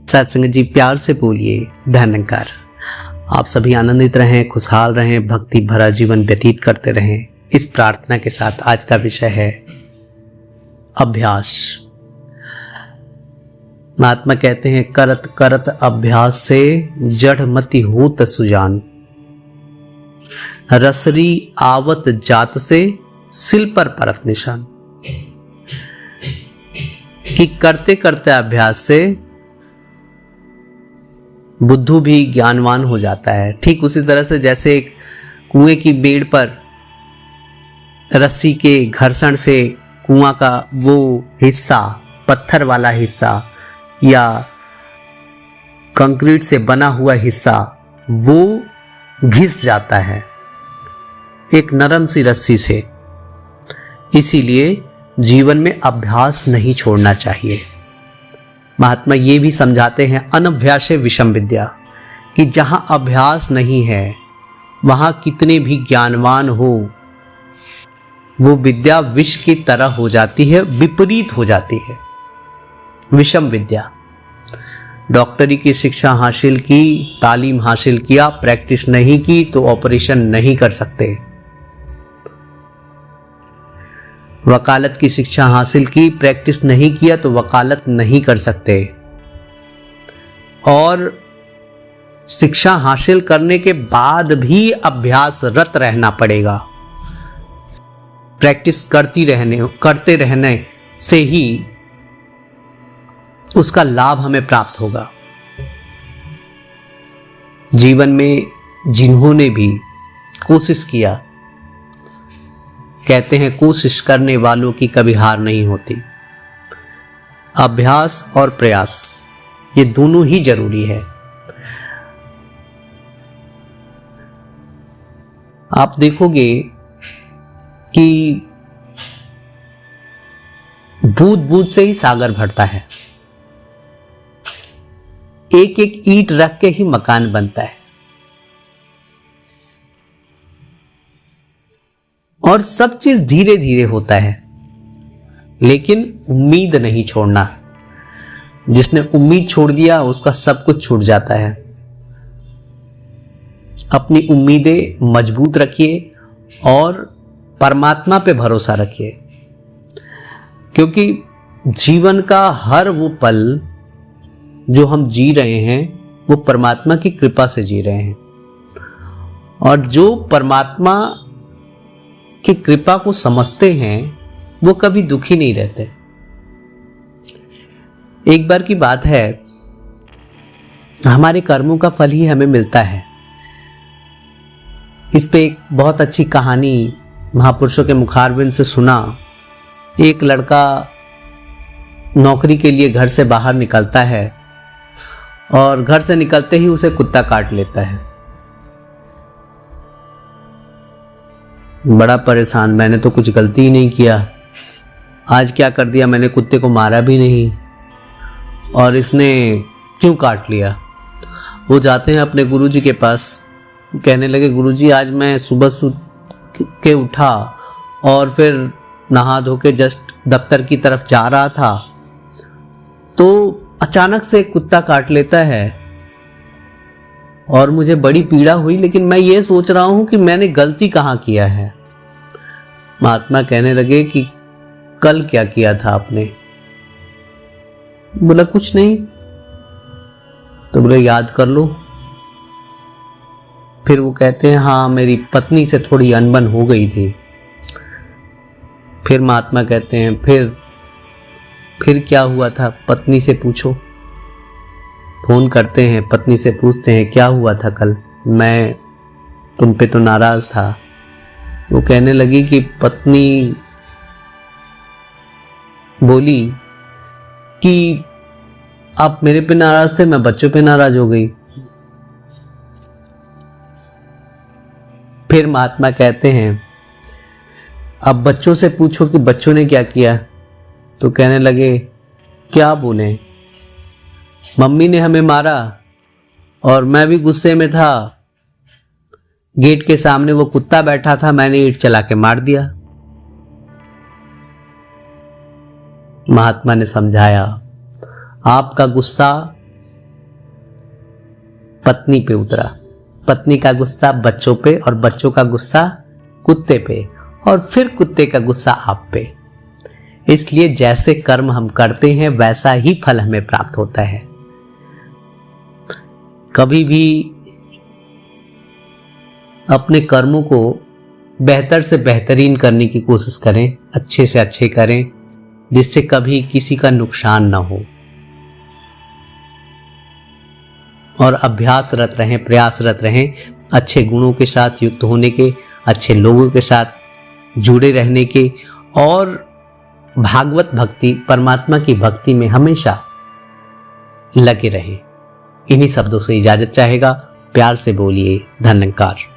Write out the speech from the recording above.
सत्संग जी, प्यार से बोलिए धन्यकार। आप सभी आनंदित रहें, खुशहाल रहें, भक्ति भरा जीवन व्यतीत करते रहें, इस प्रार्थना के साथ आज का विषय है अभ्यास। महात्मा कहते हैं, करत करत अभ्यास से जड़ मति होत सुजान, रसरी आवत जात से सिल पर परत निशान। कि करते करते अभ्यास से बुद्धू भी ज्ञानवान हो जाता है। ठीक उसी तरह से जैसे एक कुएं की बेड़ पर रस्सी के घर्षण से कुआं का वो हिस्सा, पत्थर वाला हिस्सा या कंक्रीट से बना हुआ हिस्सा वो घिस जाता है एक नरम सी रस्सी से। इसीलिए जीवन में अभ्यास नहीं छोड़ना चाहिए। महात्मा ये भी समझाते हैं, अनभ्यासे विषम विद्या, कि जहां अभ्यास नहीं है वहां कितने भी ज्ञानवान हो, वो विद्या विष की तरह हो जाती है, विपरीत हो जाती है। विषम विद्या, डॉक्टरी की शिक्षा हासिल की, तालीम हासिल किया, प्रैक्टिस नहीं की तो ऑपरेशन नहीं कर सकते। वकालत की शिक्षा हासिल की, प्रैक्टिस नहीं किया तो वकालत नहीं कर सकते। और शिक्षा हासिल करने के बाद भी अभ्यासरत रहना पड़ेगा। प्रैक्टिस करते रहने से ही उसका लाभ हमें प्राप्त होगा। जीवन में जिन्होंने भी कोशिश किया, कहते हैं कोशिश करने वालों की कभी हार नहीं होती। अभ्यास और प्रयास ये दोनों ही जरूरी है। आप देखोगे कि बूंद बूंद से ही सागर भरता है। एक एक ईंट रख के ही मकान बनता है। और सब चीज धीरे धीरे होता है, लेकिन उम्मीद नहीं छोड़ना। जिसने उम्मीद छोड़ दिया उसका सब कुछ छूट जाता है। अपनी उम्मीदें मजबूत रखिए और परमात्मा पे भरोसा रखिए, क्योंकि जीवन का हर वो पल जो हम जी रहे हैं वो परमात्मा की कृपा से जी रहे हैं। और जो परमात्मा की कृपा को समझते हैं वो कभी दुखी नहीं रहते। एक बार की बात है, हमारे कर्मों का फल ही हमें मिलता है। इस पे एक बहुत अच्छी कहानी महापुरुषों के मुखारबिंद से सुना। एक लड़का नौकरी के लिए घर से बाहर निकलता है और घर से निकलते ही उसे कुत्ता काट लेता है। बड़ा परेशान, मैंने तो कुछ गलती ही नहीं किया, आज क्या कर दिया, मैंने कुत्ते को मारा भी नहीं और इसने क्यों काट लिया। वो जाते हैं अपने गुरुजी के पास, कहने लगे, गुरुजी आज मैं सुबह के उठा और फिर नहा धो के जस्ट दफ्तर की तरफ जा रहा था तो अचानक से कुत्ता काट लेता है और मुझे बड़ी पीड़ा हुई, लेकिन मैं ये सोच रहा हूं कि मैंने गलती कहां किया है। महात्मा कहने लगे कि कल क्या किया था आपने? बोला कुछ नहीं। तो बोले याद कर लो। फिर वो कहते हैं, हाँ मेरी पत्नी से थोड़ी अनबन हो गई थी। फिर महात्मा कहते हैं, फिर क्या हुआ था, पत्नी से पूछो। फोन करते हैं, पत्नी से पूछते हैं क्या हुआ था कल, मैं तुम पे तो नाराज था। वो कहने लगी कि पत्नी बोली कि आप मेरे पे नाराज थे, मैं बच्चों पे नाराज हो गई। फिर महात्मा कहते हैं, अब बच्चों से पूछो कि बच्चों ने क्या किया। तो कहने लगे, क्या बोले, मम्मी ने हमें मारा और मैं भी गुस्से में था, गेट के सामने वो कुत्ता बैठा था, मैंने ईंट चला के मार दिया। महात्मा ने समझाया, आपका गुस्सा पत्नी पे उतरा, पत्नी का गुस्सा बच्चों पे और बच्चों का गुस्सा कुत्ते पे और फिर कुत्ते का गुस्सा आप पे। इसलिए जैसे कर्म हम करते हैं वैसा ही फल हमें प्राप्त होता है। कभी भी अपने कर्मों को बेहतर से बेहतरीन करने की कोशिश करें, अच्छे से अच्छे करें, जिससे कभी किसी का नुकसान ना हो। और अभ्यासरत रहें, प्रयासरत रहें, अच्छे गुणों के साथ युक्त होने के, अच्छे लोगों के साथ जुड़े रहने के और भागवत भक्ति, परमात्मा की भक्ति में हमेशा लगे रहें। इन्हीं शब्दों से इजाजत चाहेगा। प्यार से बोलिए धन्यकार।